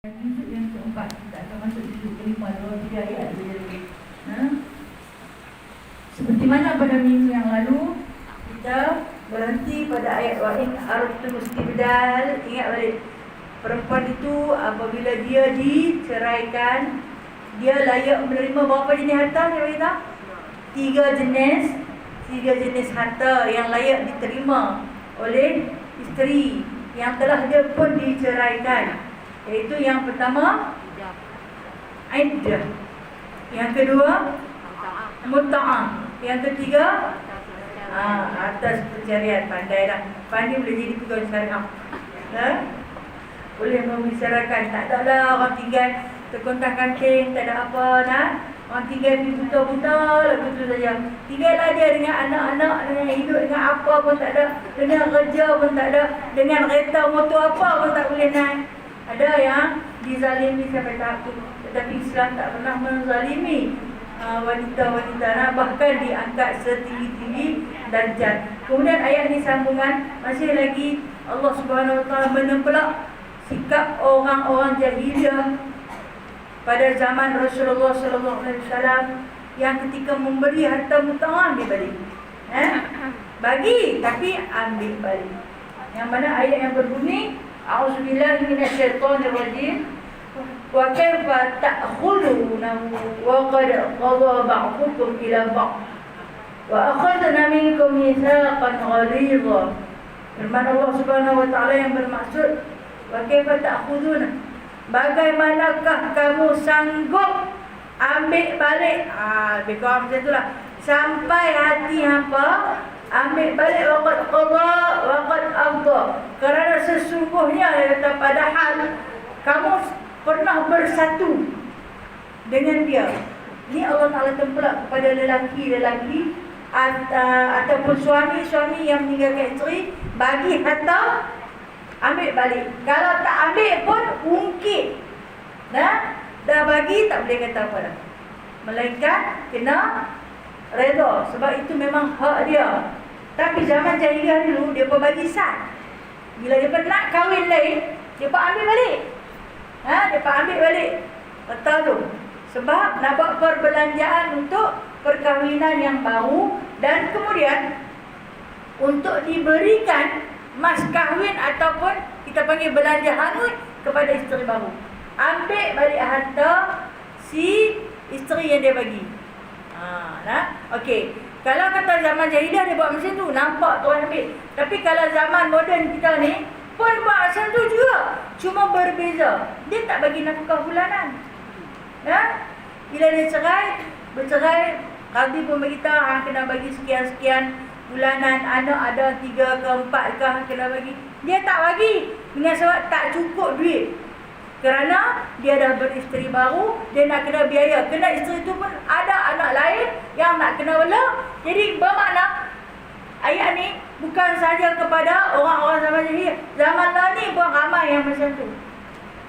Juzuk yang keempat, kita akan masuk juzuk kelima, 2-3 ayat saja. Seperti mana pada minggu yang lalu kita berhenti pada ayat wa'in arabtum istibdal. Ingat balik, perempuan itu apabila dia diceraikan, dia layak menerima berapa jenis harta? Saya beritahu, tiga jenis harta yang layak diterima oleh isteri yang telah dia pun diceraikan. Iaitu yang pertama iddah, yang kedua muta'ah, yang ketiga atas pencarian. Pandai dah, pandai boleh jadi pegawai syariah, boleh membicarakan. Tak ada lah orang tinggal terkontang kanting, tak ada apa nah. Orang tinggal buta-buta lagu tu saja. Tinggallah dia dengan anak-anak, dengan hidup dengan apa pun tak ada, dengan kerja pun tak ada, dengan kereta motor apa pun tak boleh naik. Ada yang dizalimi sampai tahap itu, tetapi Islam tak pernah menzalimi wanita-wanita, bahkan diangkat setinggi-tinggi darjat. Kemudian ayat ni sambungan, masih lagi Allah Subhanahu Wa Taala menempelak sikap orang-orang jahiliyah pada zaman Rasulullah Sallallahu Alaihi Wasallam yang ketika memberi harta muta'ah ambil balik, bagi tapi ambil balik. Yang mana ayat yang berbunyi A'udzubillahi minasyaitonirrajim. Wa kaifa ta'khulunahu wa qad qada ba'dukum ila ba'd wa akhadna minkum mitsaqan ghalidha. Firman Allah Subhanahu wa taala yang bermaksud wa kaifa ta'khuduna, bagaimanakah kamu sanggup ambil balik? Lebih kurang macam itulah. Sampai hati hampa ambil balik waqad qada waqad afdha. Kerana sesungguhnya dia kata, padahal kamu pernah bersatu dengan dia. Ini Allah Ta'ala tempelak kepada lelaki-lelaki ataupun suami-suami yang meninggalkan isteri, bagi harta ambil balik. Kalau tak ambil pun ungkit. Dah bagi tak boleh kata apa dah, melainkan kena redha, sebab itu memang hak dia. Tapi zaman jahiliah dulu, dia pun bagi sat. Bila dia pun nak kahwin lain, dia pun ambil balik. Dia pun ambil balik harta tu, sebab nak buat perbelanjaan untuk perkahwinan yang baru, dan kemudian untuk diberikan mas kahwin ataupun kita panggil belanja hanut kepada isteri baru. Ambil balik harta si isteri yang dia bagi. Okey. Kalau kata zaman jahiliah dia buat macam tu, nampak tuan ambil. Tapi kalau zaman moden kita ni pun buat macam tu juga, cuma berbeza. Dia tak bagi nafkah bulanan. Bila dia bercerai, qadi pun beritahu hang kena bagi sekian-sekian bulanan. Anak ada 3 ke 4 ke, hang kena bagi. Dia tak bagi dengan sebab tak cukup duit. Kerana dia dah beristeri baru, dia nak kena biaya. Kena isteri tu pun ada anak lain yang nak kena bela. Jadi bermakna ayat ni bukan saja kepada orang-orang zaman jahiliah. Zaman lah ni pun ramai yang macam tu.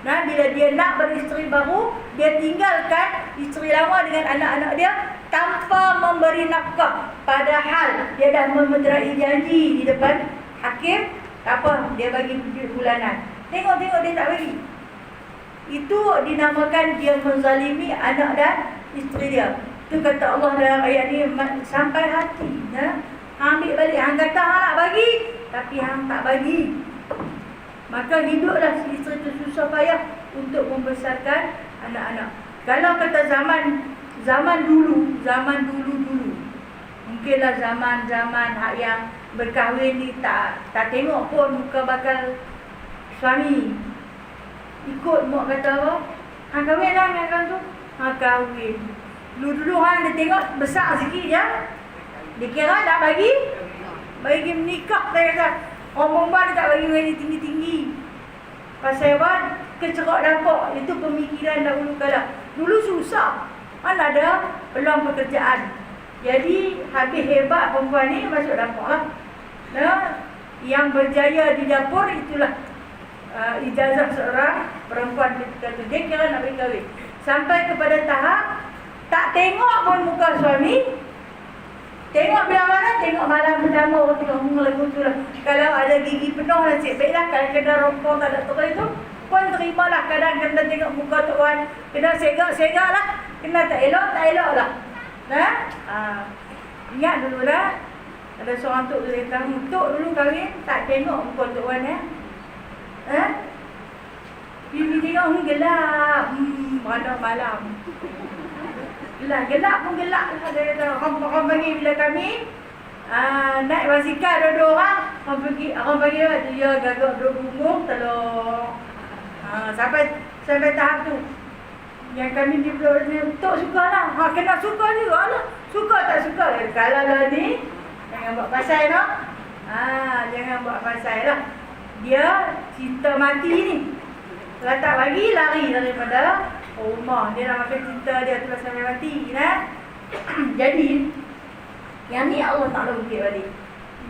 Bila dia nak beristeri baru, dia tinggalkan isteri lama dengan anak-anak dia tanpa memberi nafkah. Padahal dia dah memeterai janji di depan hakim, tak apa, dia bagi bulanan. Tengok-tengok dia tak bagi. Itu dinamakan dia menzalimi anak dan isteri dia. Itu kata Allah dalam ayat ni, sampai hati. Ambil balik. Hang kata hang nak bagi, tapi hang tak bagi. Maka hiduplah si isteri itu susah payah untuk membesarkan anak-anak. Kalau kata zaman dulu, mungkinlah zaman yang berkahwin ni tak tengok pun muka bakal suami. Ikut mak kata apa, hang kahwin lah dengan kawan tu, hang kahwin. Dulu hang dia tengok besar sikit je, dia kira nak bagi menikah. Dia kata orang perempuan dia tak bagi gaji tinggi-tinggi, pasal apa? Kecerak dapur. Itu pemikiran dahulu kala. Dulu susah, mana ada peluang pekerjaan. Jadi habis hebat perempuan ni masuk dapur lah. Yang berjaya di dapur itulah ijazah seorang perempuan ketika itu. Dia kira nak berkahwin. Sampai kepada tahap tak tengok pun muka suami. Tengok bila mana? Tengok malam pertama orang tengok lagu tu lah. Kalau ada gigi penuh nasib baiklah. Kalau kena rokok tak ada tukar itu, pun terimalah. Kadang kena tengok muka Tok Wan, kena segak-segak lah, kena tak elok lah. Ingat dulu lah, ada seorang tok dia kata, tok dulu kahwin tak tengok muka Tok Wan Bibi tengok gelap, pada malam. Gelap pun gelap lah. Dia kata, orang bagi bila kami naik basikal dua orang, orang bagi dia gagak dua punggung tolong. Sampai tahap tu. Yang kami di Pulau ni, tok suka lah. Kena suka juga lah. Suka tak suka. Kalau lah ni, jangan buat pasal no. Jangan buat pasal lah. Dia cinta mati ni. Kalau tak bagi, lari daripada rumah. Dia nak makan cinta dia tu sampai mati. Jadi, yang ni Allah Ta'ala bukit balik.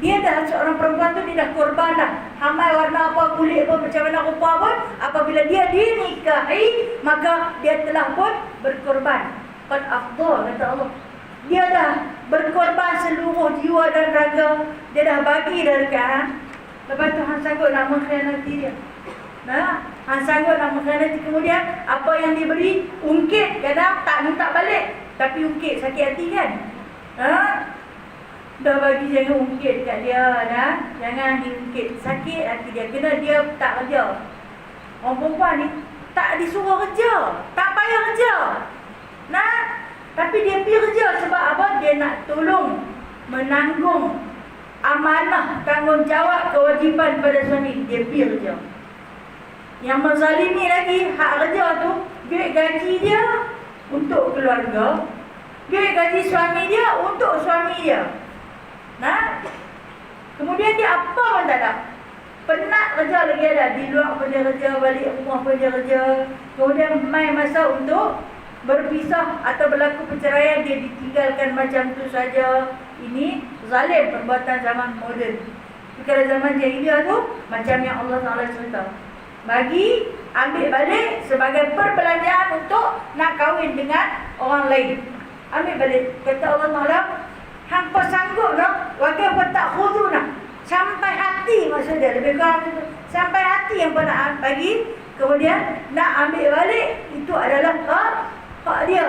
Dia dah seorang perempuan tu, dia dah korban dah. Hamai warna apa, kulit pun, macam mana rupa pun. Apabila dia dinikahi, maka dia telah pun berkorban. Qad afdha, kata Allah. Dia dah berkorban seluruh jiwa dan raga. Dia dah bagi dari kan. Lepas tu Han sanggup nak mengkhianati dia. Han sanggup nak mengkhianati. Kemudian apa yang diberi, ungkit. Kadang tak minta balik, tapi ungkit, sakit hati kan. Dah bagi, jangan ungkit kat dia. Jangan diungkit, sakit hati dia. Kena dia tak kerja. Orang perempuan ni tak disuruh kerja, tak payah kerja. Tapi dia pergi kerja sebab apa? Dia nak tolong menanggung amanah, tanggungjawab, kewajipan pada suami. Dia pergi kerja. Yang menzalimi lagi, hak kerja tu, duit gaji dia untuk keluarga, duit gaji suami dia untuk suami dia. Kemudian dia apa pun tak ada. Penat kerja lagi ada. Di luar pun dia kerja, balik rumah pun dia kerja. Kemudian main masa untuk berpisah atau berlaku perceraian, dia ditinggalkan macam tu saja. Ini zalim, perbuatan zaman moden. Kalau zaman jahiliah tu, macam yang Allah Ta'ala cerita, bagi, ambil balik sebagai perbelanjaan untuk nak kahwin dengan orang lain. Ambil balik. Kata Allah Ta'ala, hampa sanggup nak, wakil tak khudu nak. Sampai hati maksud dia, lebih kurang itu. Sampai hati yang nak bagi, kemudian nak ambil balik, itu adalah hak dia.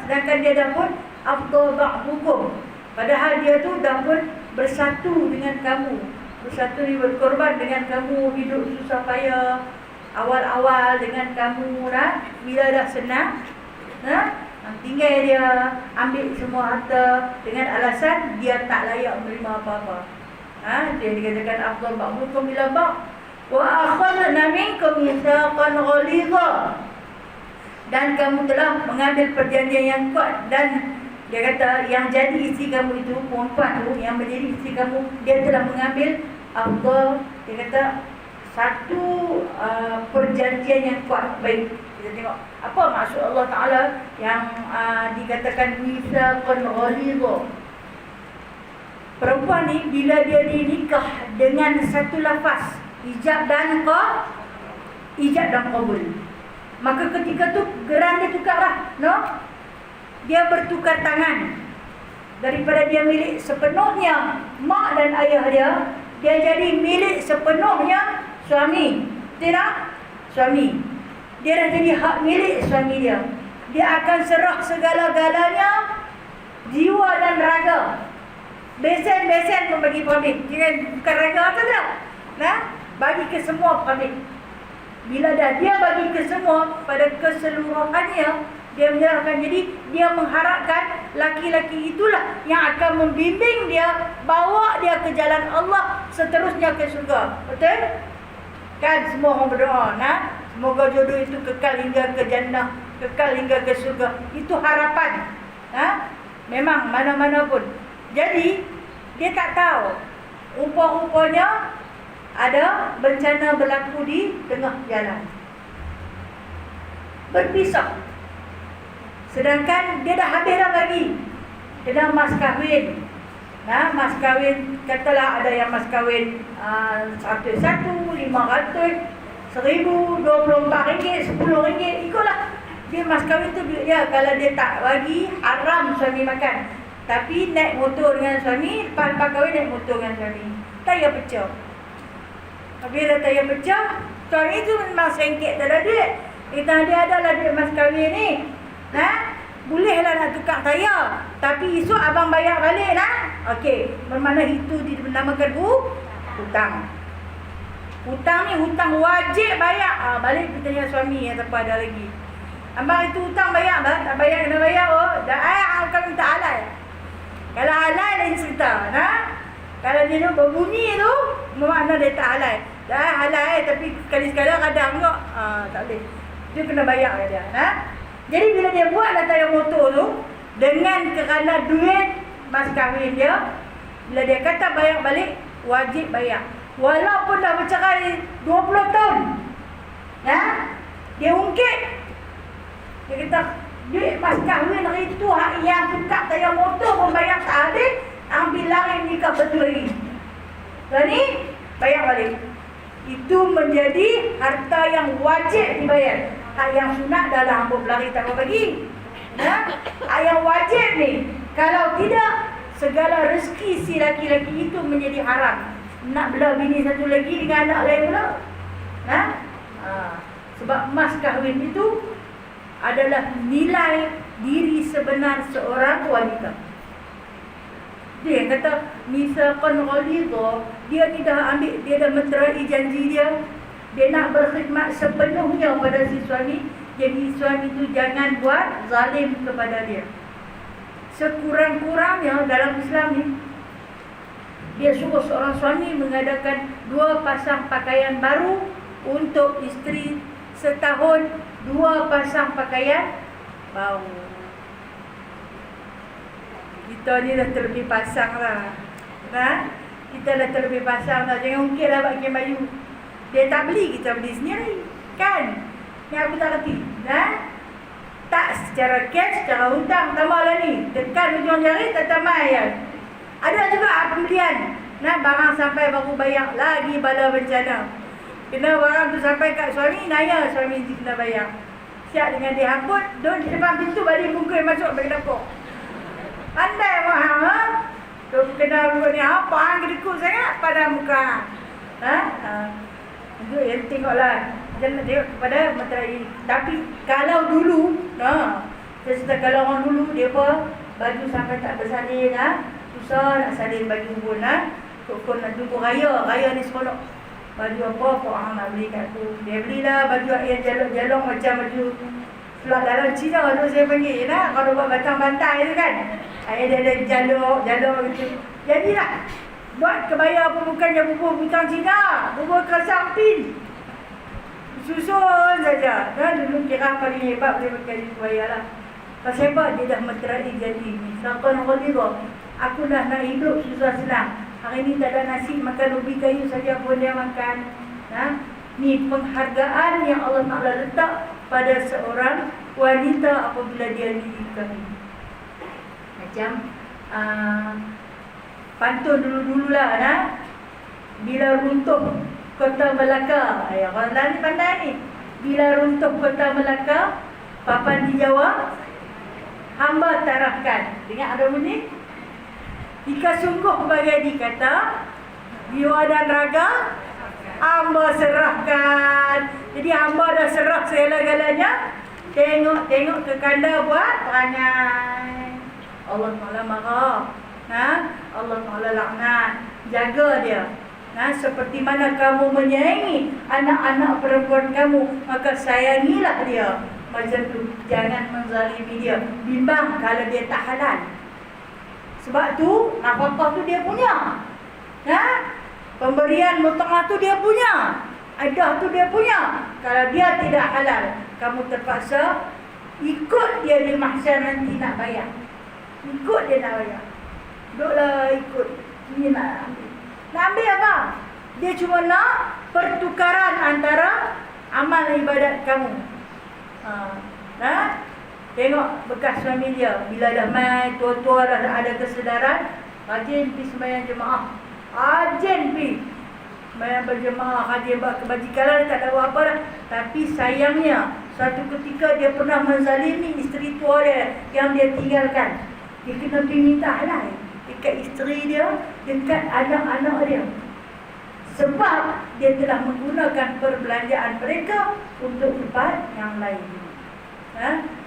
Sedangkan dia dah pun afdal ba'dukum. Padahal dia tu dah pun bersatu dengan kamu. Bersatu ni berkorban dengan kamu, hidup susah payah awal-awal dengan kamu. Bila dah senang, tinggal dia, ambil semua harta dengan alasan dia tak layak menerima apa-apa. Dia dikatakan afdal ba'dukum ila ba'd. Wa akhadna minkum mitsaqan ghalidha. Dan kamu telah mengambil perjanjian yang kuat. Dan dia kata yang jadi isteri kamu itu, perempuan tu yang menjadi isteri kamu, dia telah mengambil afdal. Dia kata satu perjanjian yang kuat. Baik, kita tengok apa maksud Allah Ta'ala yang dikatakan mitsaqan ghalidha. Perempuan ni bila dia dinikah dengan satu lafaz ijab dan qabul, maka ketika tu geran dia tukarlah, dia bertukar tangan. Daripada dia milik sepenuhnya mak dan ayah dia, dia jadi milik sepenuhnya suami. Tidak? Suami. Dia dah jadi hak milik suami dia. Dia akan serah segala-galanya, jiwa dan raga. Besen-besen pun bagi publik. Bukan raga saja. Bagi ke semua publik. Bila dah dia bagi ke semua, pada keseluruhannya, dia menyerahkan. Jadi dia mengharapkan laki-laki itulah yang akan membimbing dia, bawa dia ke jalan Allah, seterusnya ke surga. Betul? Kan semua orang berdoa, semoga jodoh itu kekal hingga ke jannah, kekal hingga ke surga. Itu harapan. Memang mana-mana pun. Jadi dia tak tahu, rupa-rupanya ada bencana berlaku di tengah jalan, berpisah. Sedangkan dia dah habis dah bagi. Dia dah mas kahwin. Mas kahwin, katalah ada yang mas kahwin 101, 500, 1000, RM24, RM10, ikutlah. Dia mas kahwin tu ya, kalau dia tak bagi, haram suami makan. Tapi naik motor dengan suami, lepas kahwin naik motor dengan suami. Tayar pecah. Habis dah tayar pecah, Suami tu memang sengket tak ada duit. Kita dia adalah duit mas kahwin ni. Bolehlah nak tukar saya. Tapi esok abang bayar balik lah. Okey. Bermakna itu dinamakan hutang. Hutang ni hutang wajib bayar. Balik kita tanya suami yang tak ada lagi. Abang itu hutang bayar tak? Tak bayar kena bayar. Dah kau minta halal. Kalau halal lain cerita. Kalau dia nak berbunyi tu, bermakna dia tak halal. Dah halal tapi sekali-sekala kadang tak. Tak boleh. Dia kena bayar dia. Jadi bila dia buat lah tayar motor tu, dengan kerana duit mas kahwin dia, bila dia kata bayar balik, wajib bayar. Walaupun dah bercerai 20 tahun. Dia ungkit. Dia kata, duit mas kahwin hari tu yang tukar tayar motor pun bayar tak habis, ambil lari nikah betul lagi. Dan ni, bayar balik. Itu menjadi harta yang wajib dibayar. Hak yang sunat dah lah hamba berlari tak apa bagi. Yang wajib ni, kalau tidak, segala rezeki si laki-laki itu menjadi haram. Nak belah bini satu lagi dengan anak lain pula. Sebab mas kahwin itu adalah nilai diri sebenar seorang wanita. Dia kata misaqan ghalidha, dia tidak ambil, dia dah meterai janji dia. Dia nak berkhidmat sepenuhnya pada si suami. Jadi suami itu jangan buat zalim kepada dia. Sekurang-kurangnya dalam Islam ni, dia suruh seorang suami mengadakan 2 pasang pakaian baru untuk isteri setahun, 2 pasang pakaian baru. Kita ni dah terlebih pasang lah. Kita dah terlebih pasang lah. Jangan ungkit lah pakai baju. Dia tak beli, kita beli sendiri. Kan? Yang aku tak kerti. Tak secara cash, secara hutang. Tambahlah ni. Tekan hujung jari, tak tambah ya. Ada juga pembelian. Barang sampai baru bayar. Lagi bala bencana. Kena barang tu sampai kat suami, naya suami kena bayar. Siap dengan dia haput, duduk di depan pintu, balik bungkus masuk bagi dapur. Pandai mahal. Tu kena buat ni apa hang kedekut sangat pada muka. Itu yang tengoklah. Jangan tengok kepada materai. Tapi kalau dulu, saya cerita kalau orang dulu dia apa, baju sampai tak bersalin, susah nak salin baju pun, kau nak tunggu raya ni seronok. Baju apa orang nak beli kat tu. Dia belilah baju yang jalong-jalong macam baju selat dalam Cina tu saya panggil kalau buat batang bantai tu kan. Dia ada jalong gitu. Jadilah buat kebaya apa bukannya bubur butang Cina, bubur kerasang pin. Susun saja. Dulu kira paling hebat boleh pakai kebaya lah. Pasal apa? Dia dah meterai jadi. Misalkan orang dia, aku dah nak hidup susah senang. Hari ni tak ada nasi, makan ubi kayu saja pun dia makan. Ni penghargaan yang Allah Ta'ala letak pada seorang wanita apabila dia dinikahi. Macam pantun dulu-dululah bila runtuh Kota Melaka. Orang lain ni pandai ni. Bila runtuh Kota Melaka, papan di Jawa, hamba tarafkan. Dengar ada bunyi? Jika sungguh bagai dikata, jiwa dan raga, hamba serahkan. Jadi hamba dah serah segala-galanya. Tengok ke kanda buat perangai. Allah Ta'ala marah. Allah Ta'ala laknat. Jaga dia. Seperti mana kamu menyayangi anak-anak perempuan kamu, maka sayangilah dia. Macam tu. Jangan menzalimi dia. Bimbang kalau dia tak halal. Sebab tu nafkah tu dia punya. Pemberian mut'ah tu dia punya. Adah tu dia punya. Kalau dia tidak halal, kamu terpaksa ikut dia di mahsyar nanti nak bayar. Ikut dia nak bayar. Duduklah ikut. Ini nak ambil. Nak ambil apa? Dia cuma nak pertukaran antara amal ibadat kamu. Tengok bekas suami dia. Bila dah mai, tua-tua dah ada kesedaran, rajin pergi sembahyang jemaah. Rajin pergi sembahyang berjemaah, rajin kebajikan, tak tahu apa dah. Tapi sayangnya, suatu ketika dia pernah menzalimi isteri tua dia yang dia tinggalkan. Dia kena pergi minta halal dekat isteri dia, dekat anak-anak dia. Sebab dia telah menggunakan perbelanjaan mereka untuk tempat yang lain.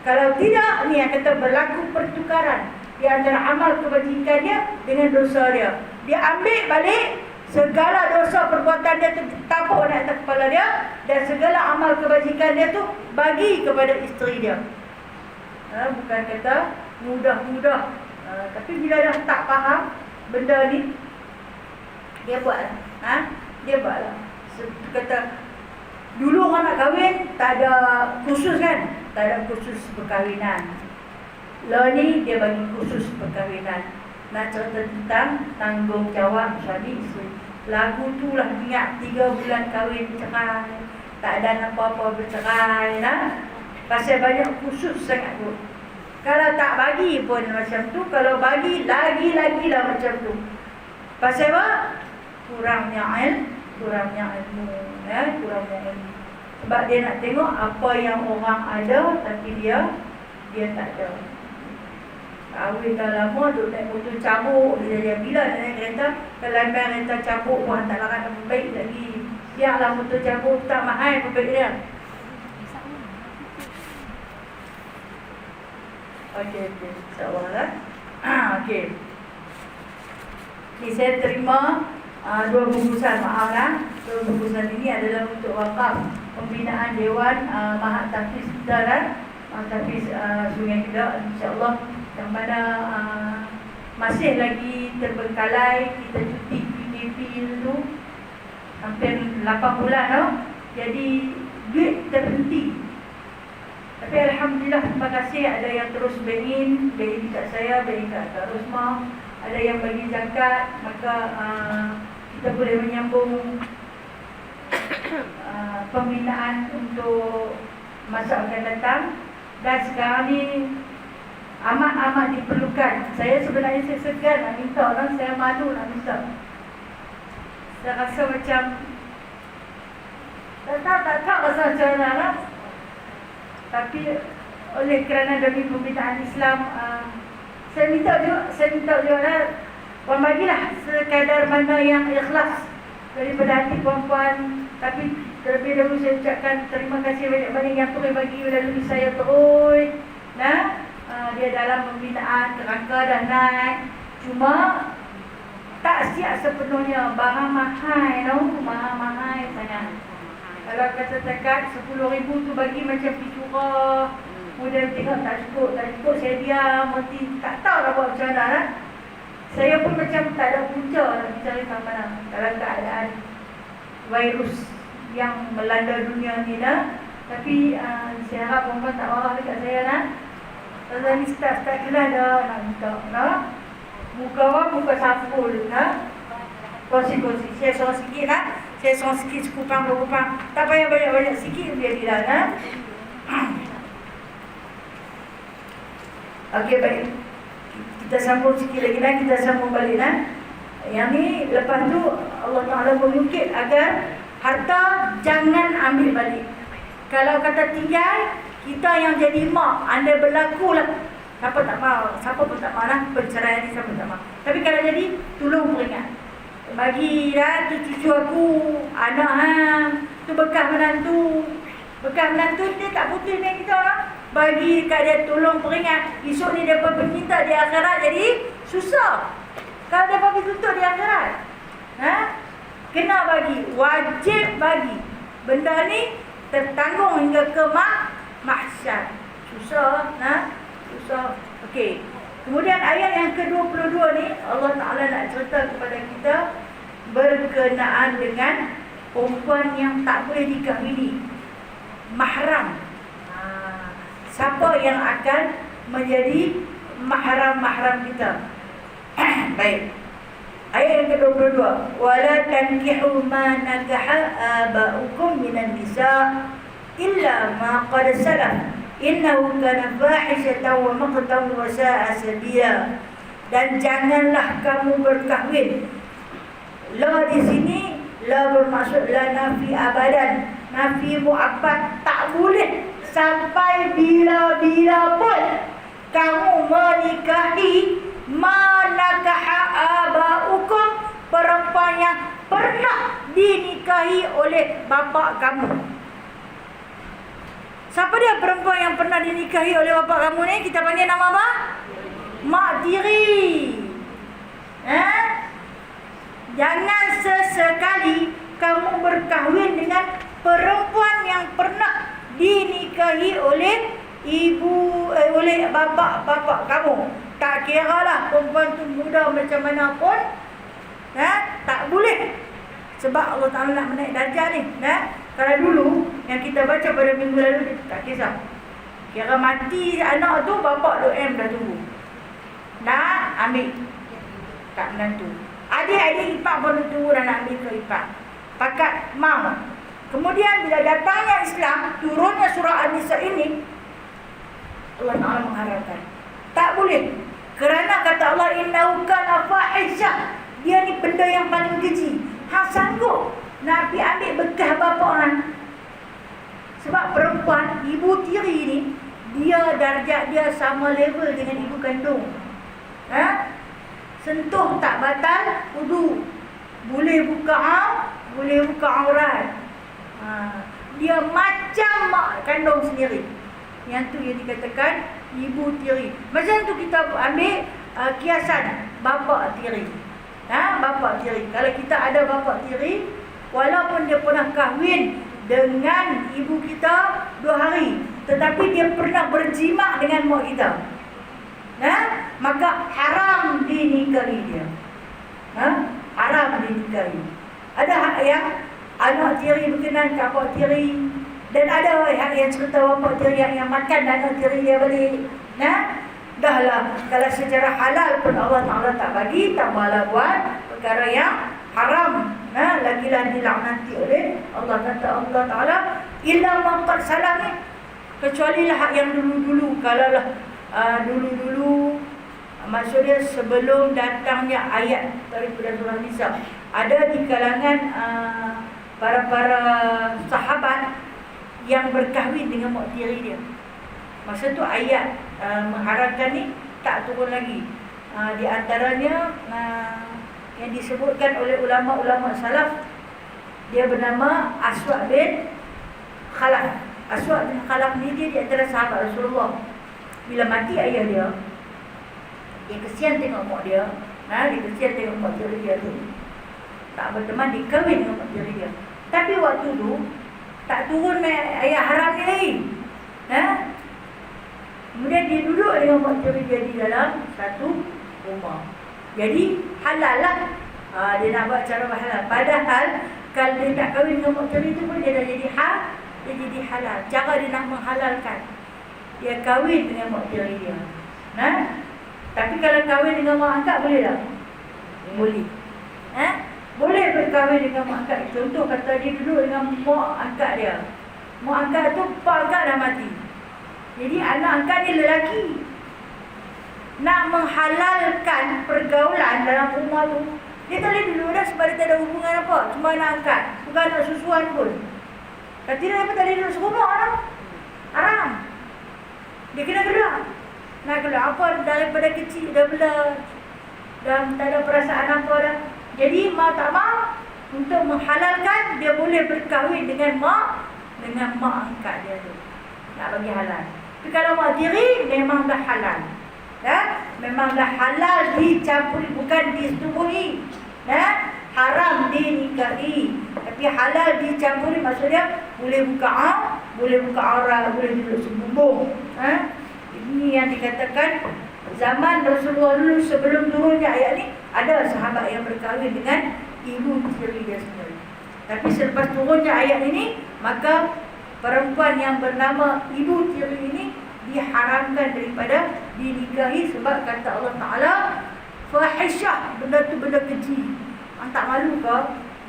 Kalau tidak, ni yang kata berlaku pertukaran di antara amal kebajikan dia dengan dosa dia. Dia ambil balik segala dosa perbuatan dia tu, tapuk di atas kepala dia, dan segala amal kebajikan dia tu bagi kepada isteri dia. Bukan kata mudah-mudah. Tapi bila dah tak faham benda ni, dia buat. Dia buatlah. Kata dulu orang nak kahwin tak ada khusus kan? Tak ada khusus perkahwinan. Lah ni dia bagi khusus perkahwinan. Nak cerita tentang tanggungjawab suami isteri. Lagu tu lah ingat 3 bulan kahwin bercerai, tak ada apa-apa bercerai lah. Pasal banyak khusus sangat tu. Kalau tak bagi pun macam tu, kalau bagi lagi-lagi lah macam tu. Pasal apa? Kurangnya ilmu. Kurangnya ilmu. Sebab dia nak tengok apa yang orang ada tapi dia tak ada. Kahwin dah lama, duduk naik motor cabuk, dia jadi bila nak naik kereta, kalau kereta cabuk pun tak larang nak baik lagi. Biarlah motor cabuk tak mahal pun baik dia. Okey, insya-Allah lah. Okey. Ni saya terima 2 bungkusan, maaf lah. 2 bungkusan ini adalah untuk wakaf pembinaan Dewan Mahat Tahfiz kita dan Tahfiz Sungai Kedah, insya-Allah. Yang mana masih lagi terbengkalai, kita cuti PKP tu hampir 8 bulan tau. Jadi duit terhenti. Tapi alhamdulillah, terima kasih ada yang terus beri dekat saya, beri kat Kak Rosmah, ada yang bagi zakat, maka kita boleh menyambung pembinaan untuk masa akan datang. Dan sekarang ni amat-amat diperlukan. Saya sebenarnya saya segan nak minta orang, saya malu nak minta. Saya rasa macam tak tahu rasa macam mana lah. Tapi oleh kerana demi pembinaan Islam, saya minta juga lah, puan bagilah sekadar mana yang ikhlas daripada hati puan-puan. Tapi terlebih dahulu saya ucapkan terima kasih banyak-banyak yang boleh bagi melalui saya terus. Dia dalam pembinaan, kerangka dah naik. Cuma tak siap sepenuhnya. Barang mahal tau. Barang mahal sangat. Kalau kata cakap 10,000 tu bagi macam pergi curah. Kemudian tengok tak cukup, saya diam. Mesti tak tahu lah buat macam mana lah. Saya pun macam tak ada punca nak bicara sama mana. Dalam keadaan virus yang melanda dunia ni dah. Tapi saya harap perempuan tak marah dekat saya lah. Kalau ni start kelas dah nak minta lah. Muka orang, muka sampul lah. Kongsi-kongsi. Saya sorang sikit lah. Saya sorang sikit sekupang. Tak payah banyak-banyak sikit biar dia lah. Okey, baik. Kita sambung sikit lagi lah. Kita sambung balik lah. Yang ni lepas tu Allah Ta'ala mengukit agar harta jangan ambil balik. Kalau kata tinggal, kita yang jadi mak, anda berlaku lah. Siapa pun tak marah, perceraian ni siapa tak marah. Tapi kalau jadi, tolong peringat. Bagilah tu cucu aku, anak tu bekas menantu. Bekas menantu dia tak putih dengan kita lah. Bagi dekat dia, tolong peringat. Esok ni dia berminta di akhirat, jadi susah. Kalau dia bagi tutup di akhirat, kena bagi, wajib bagi. Benda ni tertanggung hingga ke mahsyar. Susah, susah. Okey. Kemudian ayat yang ke-22 ni Allah Ta'ala nak cerita kepada kita berkenaan dengan perempuan yang tak boleh dikahwini, mahram. Siapa yang akan menjadi mahram kita? Baik. Ayat yang ke-22, wala tankihu ma nakaha aba'ukum minan nisa illa ma qad salaf innahu kana fahishatan wa maqtan wa sa'a sabila. Dan janganlah kamu berkahwin. La di sini la bermaksud la nafi abadan, nafi muabbad, tak boleh sampai bila-bila pun kamu menikahi manakaha aba'ukum, perempuan yang pernah dinikahi oleh bapa kamu. Siapa dia perempuan yang pernah dinikahi oleh bapa kamu ni? Kita panggil nama apa? Mak tiri. Jangan sesekali kamu berkahwin dengan perempuan yang pernah dinikahi oleh oleh bapa kamu. Tak kira lah perempuan tu muda macam mana pun, tak boleh. Sebab Allah Ta'ala nak menaik darjah ni. Kalau dulu yang kita baca pada minggu lalu, tak kisah. Kira mati anak tu, bapa duk dah tunggu. Nak ambil kat menantu. Adik-adik ipar pun tunggu dan nak ambil ke ipar. Pakat mau. Kemudian bila datangnya Islam, turunnya surah An-Nisa ini, Allah Ta'ala mengharapkan tak boleh. Kerana kata Allah, innahu kana fahisyah. Dia ni benda yang paling keji. Hang sanggup nak pergi ambil bekas bapa orang. Sebab perempuan, ibu tiri ni, dia darjat dia sama level dengan ibu kandung. Sentuh tak batal wudu. Boleh buka aurat. Dia macam mak kandung sendiri. Yang tu yang dikatakan ibu tiri. Macam tu kita ambil kiasan bapa tiri. Bapa tiri. Kalau kita ada bapa tiri, walaupun dia pernah kahwin dengan ibu kita 2 hari, tetapi dia pernah berjima dengan mak kita, maka haram dinikahi dia. Haram dinikahi. Ada yang anak tiri berkenan ke bapa tiri, dan ada yang cerita bapa tiri yang makan anak tiri dia balik. Dahlah, kalau secara halal pun Allah Ta'ala tak bagi, tak malah buat perkara yang haram. Lagilah dilaknati oleh Allah. Kata Allah Ta'ala, illa man qad salam, ni kecuali lah yang dulu-dulu. Kalau lah dulu-dulu, maksudnya sebelum datangnya ayat daripada surah Nisa, ada di kalangan para sahabat yang berkahwin dengan mak tiri dia. Masa tu ayat mengharapkan ni tak turun lagi. Di antaranya yang disebutkan oleh ulama-ulama salaf, dia bernama Aswad bin Khalaf. Aswad bin Khalaf ni dia di antara sahabat Rasulullah. Bila mati ayah dia kesian tengok mak dia. Dia kesian tengok mak tiri dia tu. Tak berteman, dia kahwin dengan mak tiri dia. Tapi waktu tu tak turun ayat haram ni lagi. Kemudian dia duduk dengan mak tiri dia di dalam satu rumah. Jadi halal lah. Dia nak buat cara halal. Padahal kalau dia tak kahwin dengan mak tiri tu pun dia dah jadi halal. Cara dia nak menghalalkan, dia kahwin dengan mak tiri dia. Tapi kalau kahwin dengan mak angkat boleh tak? Boleh. Boleh berkahwin dengan mak angkat. Contoh kata dia duduk dengan mak angkat dia. Mak angkat tu, pak angkat dah mati. Jadi anak angkat dia lelaki. Nak menghalalkan pergaulan dalam rumah tu, dia tak boleh duduk dah sebab dia tak ada hubungan apa. Cuma anak angkat, bukan anak susuan pun. Kalau tidak, apa tak boleh duduk serumah lah. Haram. Dia kena keluar. Nak keluar apa daripada kecil dah belah, dan tak ada perasaan apa dah. Jadi mau tak mau, untuk menghalalkan, dia boleh berkahwin dengan mak angkat dia tu. Nak bagi halal. Tapi kalau mak tiri, memang dah halal. Memang dah halal dicampuri, bukan disetubuhi. Haram dinikahi. Tapi halal dicampuri, maksudnya boleh buka aurat, boleh duduk sebumbung. Ini yang dikatakan zaman Rasulullah dulu sebelum turunnya ayat ni, ada sahabat yang berkahwin dengan ibu tiri dia sendiri. Tapi selepas turunnya ayat ini, maka perempuan yang bernama ibu tiri ini diharamkan daripada dinikahi. Sebab kata Allah Ta'ala, fahisyah, benda tu benda keji. Tak malu ke?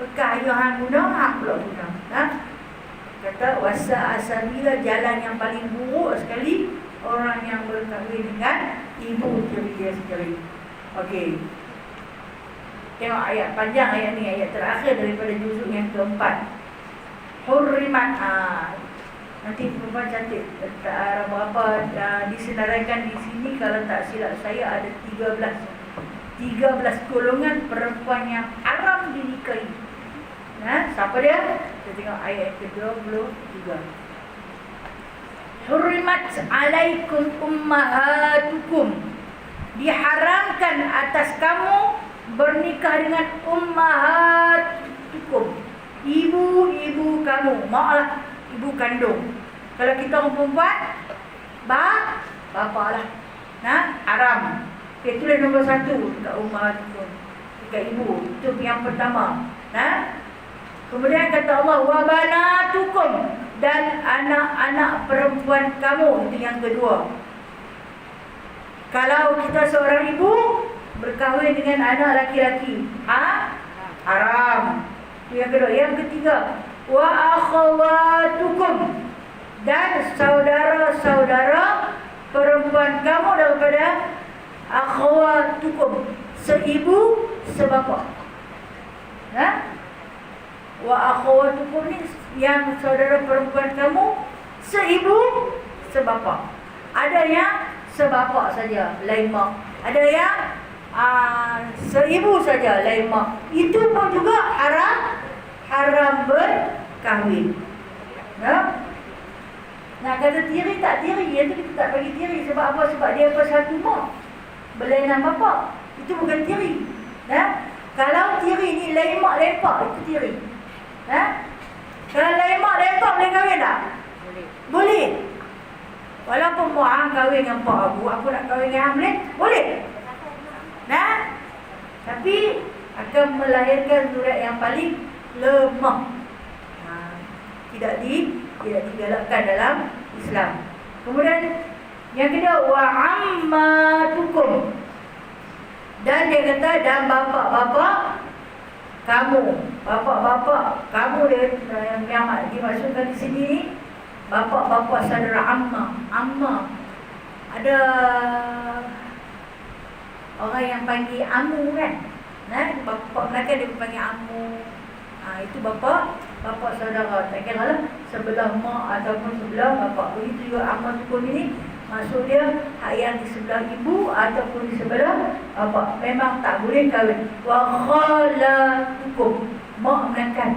Bekas ayah hang guna, hang pula guna. Kata wasa asabila, jalan yang paling buruk sekali orang yang berkahwin dengan ibu tiri dia sendiri. Okey. Tengok ayat panjang, ayat ni, ayat terakhir daripada juzuk yang keempat. Hurrimat. Nanti perempuan cantik. Berapa disenaraikan di sini, kalau tak silap saya ada 13 golongan perempuan yang haram dinikahi. Siapa dia? Kita tengok ayat ke-23. Hurrimat alaikum ummahatukum. Diharamkan atas kamu bernikah dengan ummahatukum. Ibu-ibu kamu. Maaflah, ibu kandung. Kalau kita orang perempuan, bapa lah. Haram. Itulah nombor 1 dekat ummahatukum. Dekat ibu. Itu yang pertama. Kemudian kata Allah, wa banatukum, dan anak-anak perempuan kamu. Itu yang kedua. Kalau kita seorang ibu berkahwin dengan anak laki-laki, haram. Itu yang kedua. Yang ketiga, wa akhawatukum, dan saudara-saudara perempuan kamu daripada akhawatukum, seibu sebapa. Wa akhawatukum ni yang saudara perempuan kamu seibu sebapa. Ada yang sebapa saja, lain mak. Ada yang seibu saja, lain mak. Itu pun juga haram berkahwin. Nak kata tiri tak tiri, yang tu kita tak bagi tiri. Sebab apa? Sebab dia satu mak, berlainan bapa. Itu bukan tiri. Kalau tiri ni lain mak lain pak, itu tiri. Kalau lain mak lain pak boleh kahwin tak? Boleh. Walaupun mak kahwin dengan pak aku nak kahwin dengan boleh? Boleh. Tapi akan melahirkan zuriat yang paling lemah. Tidak digalakkan dalam Islam. Kemudian yang kedua, wa ammatukum, dan dia kata dan bapa-bapa kamu. Bapa-bapa kamu yang dimaksudkan di sini ni bapa-bapa saudara amma. Ada orang yang panggil amu kan? Bapa Melaka dia panggil amu. Itu bapa saudara. Tak kira lah sebelah mak ataupun sebelah bapa. Begitu juga ammatukum ini, maksud dia hak yang di sebelah ibu ataupun di sebelah bapa. Memang tak boleh kahwin. Wa khalatukum, mak menakan.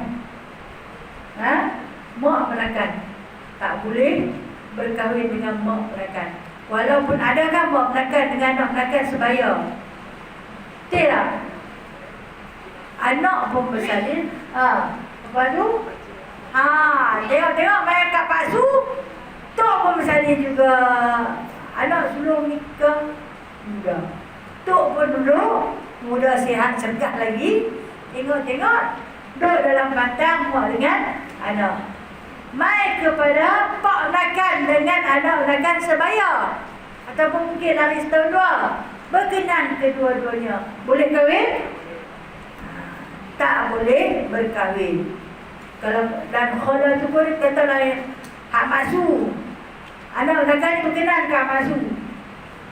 Mak menakan. Tak boleh berkahwin dengan mak menakan. Walaupun ada kan mak menakan dengan anak menakan sebaya. Betul tak? Anak pun bersalin. Lepas tu tengok main kat Pak Su, tok pun bersalin juga. Anak sulung nikah muda, tok pun duduk muda, sihat, cergas lagi. Tengok duduk dalam batang mak dengan anak. Mai kepada pak menakan dengan anak menakan sebaya, ataupun mungkin lari setahun dua, berkenan kedua-duanya. Boleh kahwin? Tak boleh berkahwin. Kalau dan khala tu pun kata lain hak masu. Anak menakan ni berkenan ke hak masu.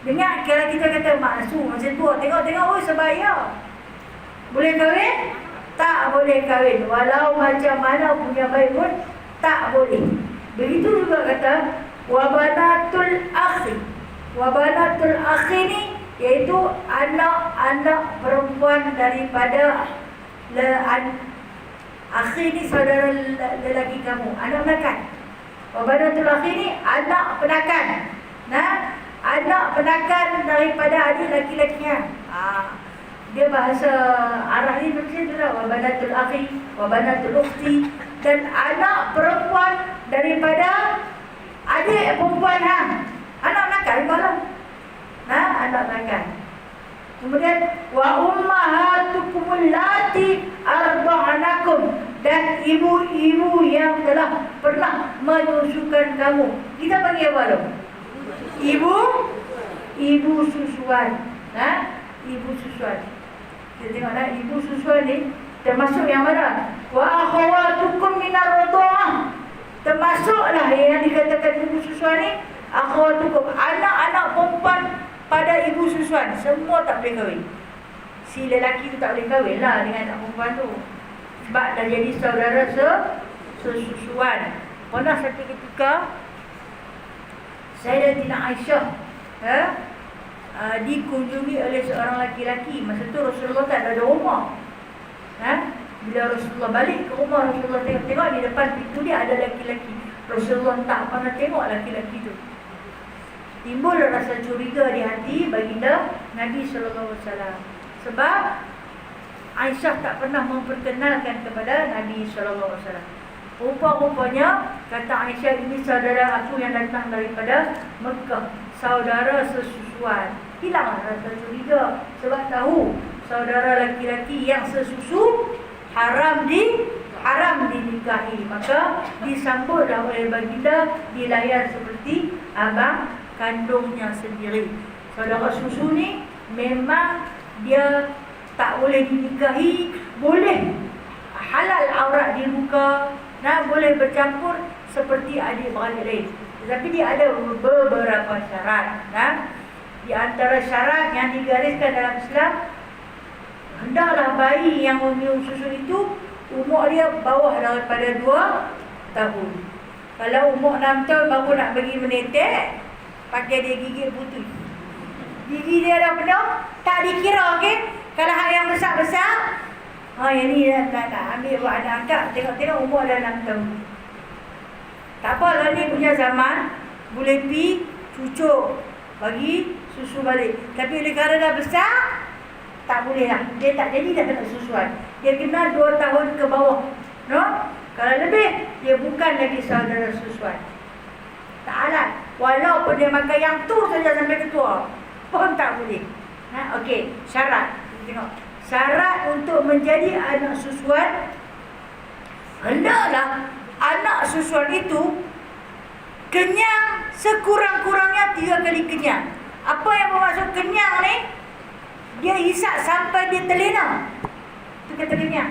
Dengar kalau kita kata masu macam tu, tengok sebaya. Boleh kahwin? Tak boleh kahwin. Walau macam mana punya baik pun tak boleh. Begitu juga kata wabanatul akhi. Wabanatul akhi ni iaitu anak-anak perempuan daripada akhi ni saudara lelaki kamu, anak penakan. Wabanatul akhi ni anak penakan. Anak penakan daripada adik laki-lakinya. Dia bahasa Arab ni macam tu lah. Wabanatul akhi, wabanatul ukhti, dan anak perempuan daripada adik perempuan. Anak penakan kalau anak penakan. Kemudian wa ummahatukum allati arda'anakum, dan ibu-ibu yang telah pernah menyusukan kamu. Kita panggil apa tu? Ibu susuan. Ibu susuan. Kita tengoklah ibu susuan ni termasuk yang mana? Wa akhawatukum minar radha'ah. Termasuklah yang dikatakan ibu susuan ni, akhawatukum, anak-anak perempuan pada ibu susuan. Semua tak boleh kahwin. Si lelaki tu tak boleh kahwin lah dengan anak perempuan tu, sebab dah jadi saudara sesusuan. Pernah satu ketika Sayyidatina Aisyah dikunjungi oleh seorang laki-laki. Masa tu Rasulullah tak ada rumah. Bila Rasulullah balik ke rumah, Rasulullah tengok di depan pintu dia ada laki-laki. Rasulullah tak pernah tengok laki-laki tu. Timbul rasa curiga di hati baginda Nabi SAW. Sebab Aisyah tak pernah memperkenalkan kepada Nabi SAW. Rupa-rupanya kata Aisyah, ini saudara aku yang datang daripada Mekah, saudara sesusuan. Hilanglah rasa curiga, sebab tahu saudara laki-laki yang sesusu haram dinikahi. Maka disambutlah oleh baginda, dilayan seperti abang kandungnya sendiri. Saudara susu ni memang dia tak boleh dinikahi, boleh halal aurat dibuka, boleh bercampur seperti adik-beradik lain. Tetapi dia ada beberapa syarat. Di antara syarat yang digariskan dalam Islam, hendaklah bayi yang meminum susu itu umur dia bawah daripada 2 tahun. Kalau umur 6 tahun baru nak bagi menetek, pakai dia gigit putih. Gigi dia dah penuh, tak dikira, okey? Kalau hak yang besar-besar, yang ni nak ambil buat anak angkat, tengok-tengok umur dah 6 tahun. Tak apalah, ni punya zaman, boleh pi cucuk, bagi susu balik. Tapi oleh kerana dah besar, tak boleh lah. Dia tak jadi dah kena susuan. Dia kena 2 tahun ke bawah. No? Kalau lebih, dia bukan lagi saudara susuan. Tak halal. Walaupun dia makan yang tu saja sampai ketua, pun tak boleh. Okey, syarat. Tengok. Syarat untuk menjadi anak susuan, hendaklah anak susuan itu kenyang sekurang-kurangnya 3 kali kenyang. Apa yang bermaksud kenyang ni? Dia hisap sampai dia terlena, itu kata kenyang.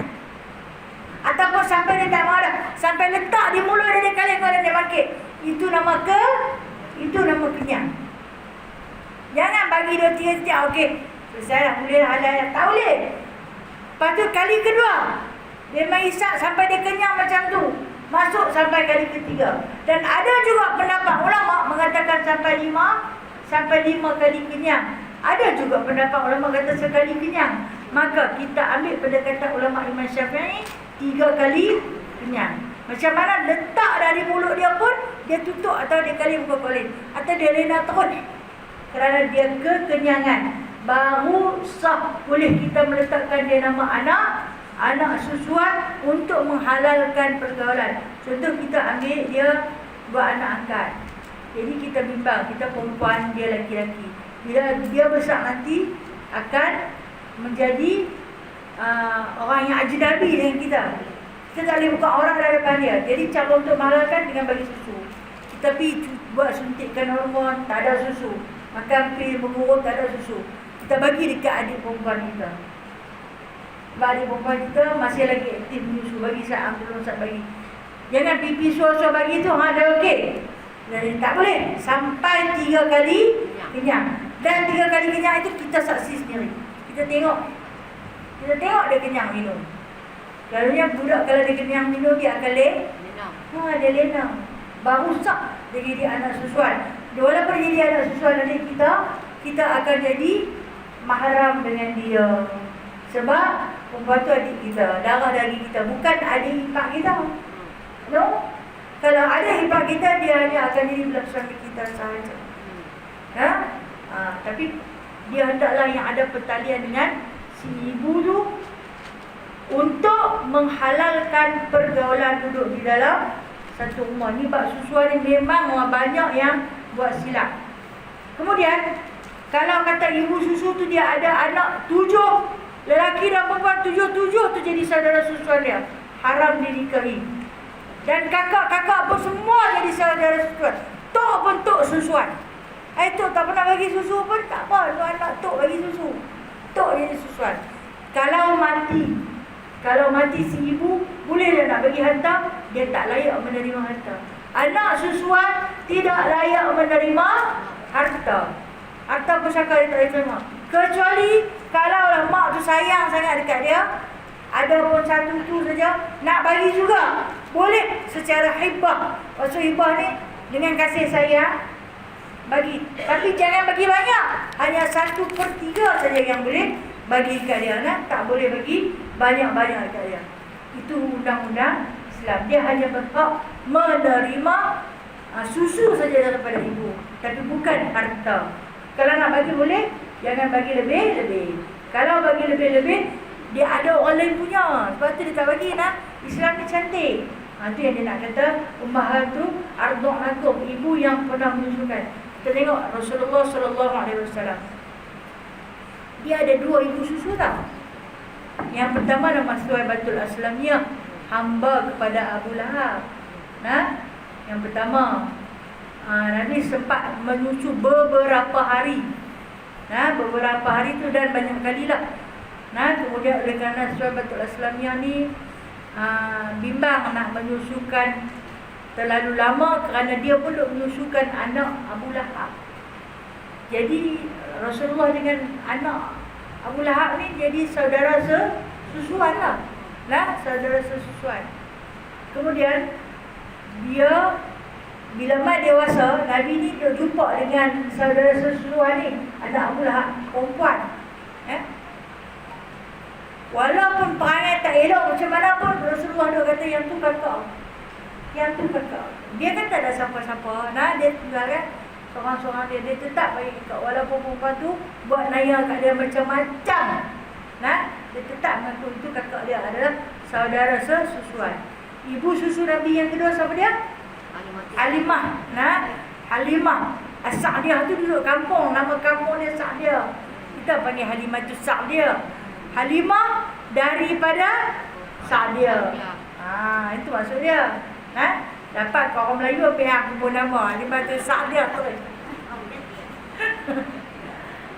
Ataupun sampai dia tak mahu dah, sampai letak di mulut dia kali-kali dia bangkit, itu nama kenyang. Jangan bagi 2-3 setiap, okey, selesai lah, boleh halal, tak boleh. Lepas tu kali kedua, dia menghisap sampai dia kenyang macam tu, masuk sampai kali ketiga. Dan ada juga pendapat ulama mengatakan sampai 5 kali kenyang. Ada juga pendapat ulama kata sekali kenyang. Maka kita ambil pendekatan ulama Imam Syafi'i, 3 kali kenyang. Macam mana letak dari mulut dia pun, dia tutup atau dia kali muka kulit, atau dia lena terus, kerana dia kekenyangan. Baru sah boleh kita meletakkan dia nama anak susuan untuk menghalalkan pergaulan. Contoh kita ambil dia buat anak angkat. Jadi kita bimbang, kita perempuan, dia laki-laki. Bila dia besar nanti akan menjadi orang yang ajnabi dengan kita. Kita tak boleh buka orang dari depan dia. Jadi cara untuk menghalalkan dengan bagi susu. Kita pergi buat suntikkan hormon, tak ada susu. Makan pil mengurut, tak ada susu. Kita bagi dekat adik perempuan kita. Sebab adik perempuan kita masih lagi aktif menyusu, bagi saat belum saat bagi. Jangan pipi suar-suar bagi tu, dah okey. Dan tak boleh sampai 3 kali kenyang. Dan 3 kali kenyang itu kita saksi sendiri. Kita tengok dia kenyang minum. Selalunya budak kalau dia kenyang minum, dia akan dia lena. Baru sah dia jadi anak susuan. Walaupun jadi anak susuan adik kita akan jadi mahram dengan dia. Sebab perempuan tu adik kita, darah daging kita, bukan adik ipar kita. No? Kalau adik ipar kita, dia hanya akan jadi belah suami kita sahaja. Tapi dia hendaklah yang ada pertalian dengan si ibu tu untuk menghalalkan pergaulan duduk di dalam satu rumah. Ni bab susuan ni memang banyak yang buat silap. Kemudian kalau kata ibu susu tu dia ada anak 7, lelaki dan perempuan 7 tu jadi saudara susuan dia, haram dinikahi. Dan kakak-kakak pun semua jadi saudara susuan. Tok pun tok susuan. Tok tak pernah bagi susu pun tak apa, tu anak tok bagi susu, tok jadi susuan. Kalau mati si ibu, boleh dia nak bagi harta, dia tak layak menerima harta. Anak susuan tidak layak menerima harta. Harta pusaka dia tak boleh terima. Kecuali kalau mak tu sayang sangat dekat dia, ada pun satu tu saja, nak bagi juga, boleh secara hibah. Maksud hibah ni dengan kasih sayang, bagi. Tapi jangan bagi banyak, hanya 1/3 saja yang boleh bagi kat dia. Tak boleh bagi banyak-banyak kat dia. Itu undang-undang Islam. Dia hanya berhak menerima susu saja daripada ibu, tapi bukan harta. Kalau nak bagi boleh, jangan bagi lebih-lebih. Kalau bagi lebih-lebih, dia ada orang lain punya, sebab tu dia tak bagi. Islam ni cantik. Itu yang dia nak kata, ummahat tu arda'akum, ibu yang pernah menyusukan. Kita tengok Rasulullah SAW, dia ada 2 ibu susu tau. Yang pertama nama Suhaibatul Aslamiyah, hamba kepada Abu Lahab. Yang pertama, Nabi sempat menyusu beberapa hari. Beberapa hari tu dan banyak kali lah. Kemudian oleh kerana Suhaibatul Aslamiyah ni bimbang nak menyusukan terlalu lama, kerana dia pun menyusukan anak Abu Lahab. Jadi Rasulullah dengan anak Abu Lahab ni jadi saudara sesusuan lah. Saudara sesusuan. Kemudian dia bila mat dewasa, Nabi ni dia jumpa dengan saudara sesusuan ni, anak Abu Lahab, perempuan. Walaupun perangai tak elok macam mana pun, Rasulullah dia kata yang tu kakak. Yang tu kakak. Dia kan tak ada siapa-siapa. Dia tinggal kan seorang-seorang dia. Dia tetap bagi kakak. Walaupun perempuan tu buat naya kat dia macam-macam. Dia tetap mengaku itu kakak dia adalah saudara sesusuan. Ibu susu Nabi yang kedua siapa dia? Halimah. Halimah As-Sa'diyah tu duduk kampung. Nama kampung dia Sa'diyah. Kita panggil Halimah tu Sa'diyah. Halimah daripada Sa'diyah. Itu maksud dia. Dapat kau orang Melayu pihak pun nama Halimah tu Sa'diyah tu.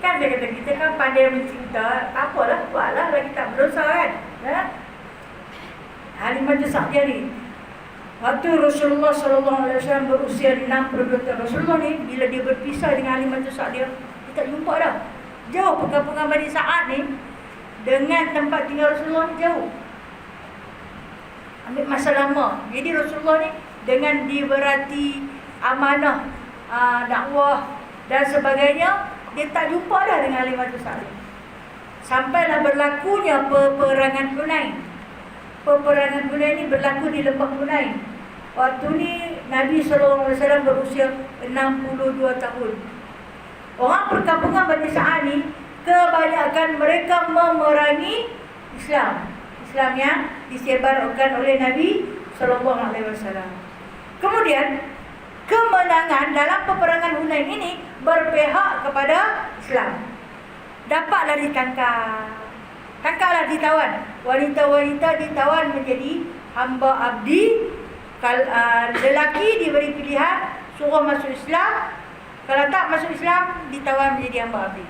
Kan dia kata kita kan pandai mencipta, tak apalah, buatlah lagi tak berdosa kan. Halimah tu Sa'diyah ni, waktu Rasulullah SAW berusia 62 tahun, Rasulullah ni bila dia berpisah dengan Halimah tu Sa'diyah, dia tak jumpa dah. Jauh perkampungan Bani Sa'ad ni dengan tempat tinggal Rasulullah ni jauh. Ambil masa lama. Jadi Rasulullah ni dengan diberati amanah, dakwah dan sebagainya, dia tak jumpa dah dengan Halimah tu Sa'diyah. Sampailah berlakunya peperangan Hunain. Peperangan Hunain ni berlaku di lembah Hunain. Waktu ni Nabi SAW berusia 62 tahun. Orang perkampungan Bani Sa'ad ni kebanyakan mereka memerangi Islam. Islam yang disebarkan oleh Nabi SAW. Kemudian kemenangan dalam peperangan Hunain ini berpihak kepada Islam. Dapatlah tangkaplah ditawan. Wanita-wanita ditawan menjadi hamba abdi. Lelaki diberi pilihan, suruh masuk Islam. Kalau tak masuk Islam, ditawan menjadi hamba abdi.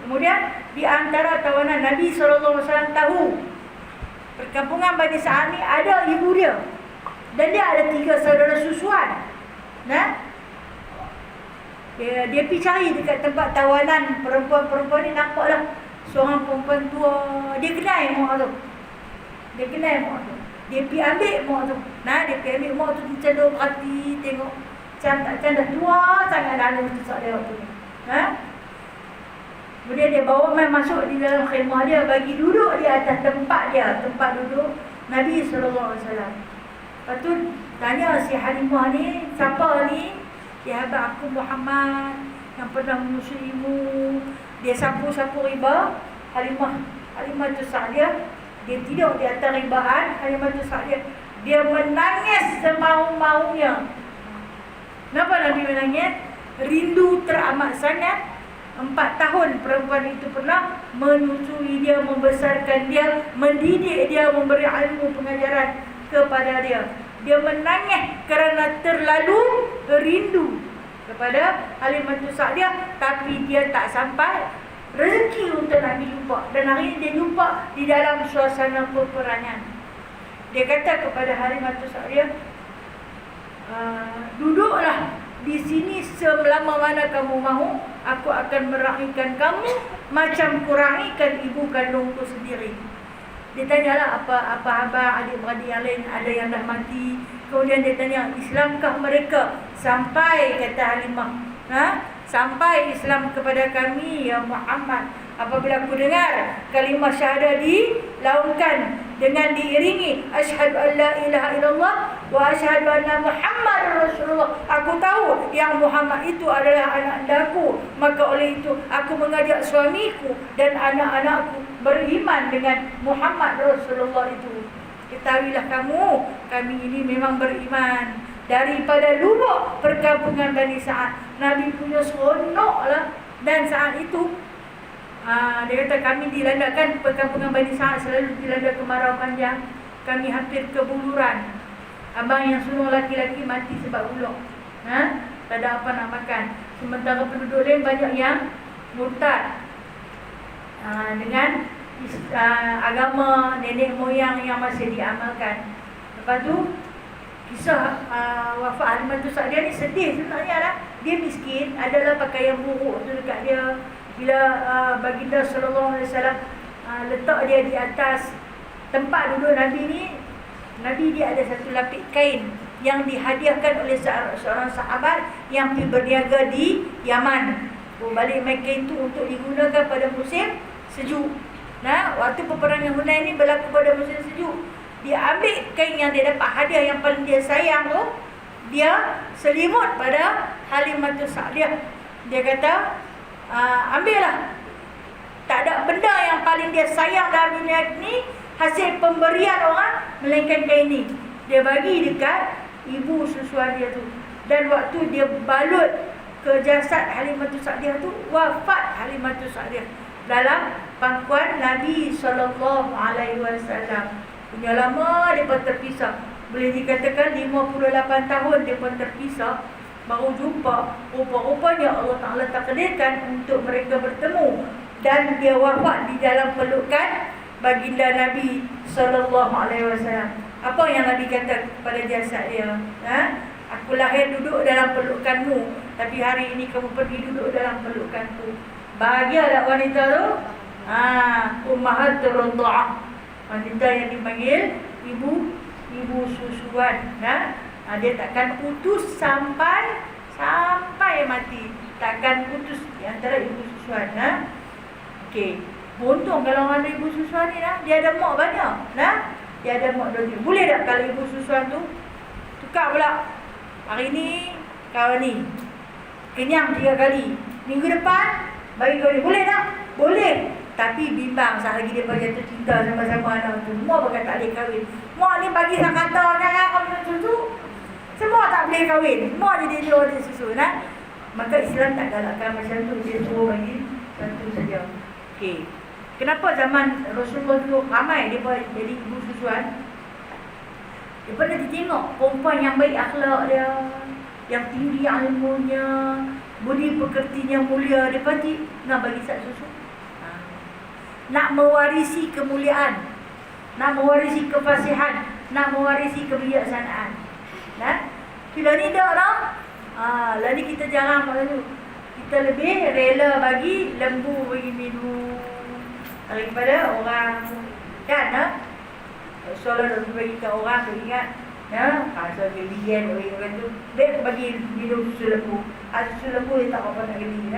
Kemudian di antara tawanan, Nabi SAW tahu perkampungan Bani Sa'ad ni ada ibu dia, dan dia ada 3 saudara susuan. Dia pergi cari dekat tempat tawanan perempuan-perempuan ni. Nampaklah seorang perempuan tua. Dia kenal mak tu. Dia pergi ambil mak tu. Dia pergi ambil mak tu. Dia cendung perhati, tengok macam dah tua sangat dalam tu dia waktu ni. Kemudian dia bawa main masuk di dalam khemah dia, bagi duduk di atas tempat dia, tempat duduk Nabi SAW. Lepas tu tanya si Halimah ni, siapa ni? Sahabat aku Muhammad yang pernah menyusuimu. Dia sapu-sapu riba. Halimah tu Sa'diyah, dia tidur di atas ribahan. Halimah tu Sa'diyah, dia menangis semau-maunya. Kenapa Nabi menangis? Rindu teramat sangat. 4 tahun perempuan itu pernah menyusui dia, membesarkan dia, mendidik dia, memberi ilmu pengajaran kepada dia. Dia menangis kerana terlalu rindu kepada Halimah Sa'diyah, tapi dia tak sampai rezeki untuk Nabi jumpa. Dan hari ini dia jumpa di dalam suasana peperangan. Dia kata kepada Halimah Sa'diyah, duduklah di sini selama mana kamu mahu, aku akan meraihkan kamu macam kuraikan ibu kandungku sendiri. Dia tanyalah apa abang, adik-beradik yang lain ada yang dah mati. Kemudian dia tanya, Islamkah mereka? Sampai, kata Halimah, sampai Islam kepada kami ya Muhammad. Apabila aku dengar kalimah syahadah dilaungkan dengan diiringi asyhadu an la ilaha illallah wa asyhadu anna Muhammadar Rasulullah. Aku tahu yang Muhammad itu adalah anak andaku, maka oleh itu aku mengajak suamiku dan anak-anakku beriman dengan Muhammad Rasulullah itu. Ketahuilah kamu, kami ini memang beriman daripada lubuk perkampungan Bani Sa'ad. Nabi punya seronok lah. Dan saat itu dia kata kami dilandakan, perkampungan Bani Sa'ad selalu dilanda kemarau panjang. Kami hampir kebuluran. Abang yang semua laki-laki mati sebab ulok. Tak ada apa nak makan. Sementara penduduk lain banyak yang murtad dengan agama nenek moyang yang masih diamalkan. Lepas tu kisah wafat Halimatus Sa'diyah ni sedih sebenarnya lah. Dia miskin, adalah pakaian buruk tu dekat dia. Bila baginda sallallahu alaihi wasallam letak dia di atas tempat duduk Nabi ni, Nabi dia ada satu lapik kain yang dihadiahkan oleh seorang sahabat yang pergi berniaga di Yaman. Balik mai kain tu untuk digunakan pada musim sejuk. Waktu peperangan Hunain ni berlaku pada musim sejuk. Dia ambil kain yang dia dapat hadiah yang paling dia sayang tu, dia selimut pada Halimatus Sa'diyah. Dia kata, ambillah. Tak ada benda yang paling dia sayang dalam dunia ni hasil pemberian orang melainkan kain ni. Dia bagi dekat ibu susuan dia tu. Dan waktu dia balut ke jasad Halimatus Sa'diyah tu, wafat Halimatus Sa'diyah dalam pangkuan Nabi sallallahu alaihi wasallam. Punya lama mereka terpisah. Boleh dikatakan 58 tahun mereka terpisah, baru jumpa. Rupa-rupanya Allah Ta'ala takdirkan untuk mereka bertemu. Dan dia wafat di dalam pelukan baginda Nabi sallallahu alaihi wasallam. Apa yang Nabi kata pada jasad dia? Aku lahir duduk dalam pelukanmu, tapi hari ini kamu pergi duduk dalam pelukanku. Bahagia tak wanita tu? Ummahatur Radha'ah. Wanita yang dipanggil ibu susuan. Dia takkan putus sampai mati. Takkan putus di antara ibu susuan. Okey. Untung kalau ada ibu susuan ni dia ada mak banyak. Dia ada mak dua. Boleh tak kalau ibu susuan tu tukar pula? Hari ni kau ni kenyang 3 kali. Minggu depan bagi kau ni. Boleh tak? Boleh. Tapi bimbang saat lagi dia jatuh cinta sama-sama anak tu. Semua pakai tak boleh kahwin. Mak ni bagi sak kata jangan kau minum susu. Semua tak boleh kahwin. Mak je dia jual dia susu. Maka Islam tak galakkan macam tu. Dia suruh bagi satu saja. Okey. Kenapa zaman Rasulullah dulu ramai dia jadi ibu susuan? Dia pernah ditengok perempuan yang baik akhlak dia, yang tinggi ilmunya, budi pekertinya mulia. Dia pasti nak bagi sak susu. Nak mewarisi kemuliaan, nak mewarisi kefasihan, nak mewarisi kebijaksanaan. Bila ni tak lah. Lah ni kita jarang macam tu. Kita lebih rela bagi lembu bagi minum daripada orang. Kan? Soalan nak bagi kat orang tu ingat. Pasal kelebihan orang tu. Dia bagi minum susu lembu. Susu lembu dia tak apa nak geli.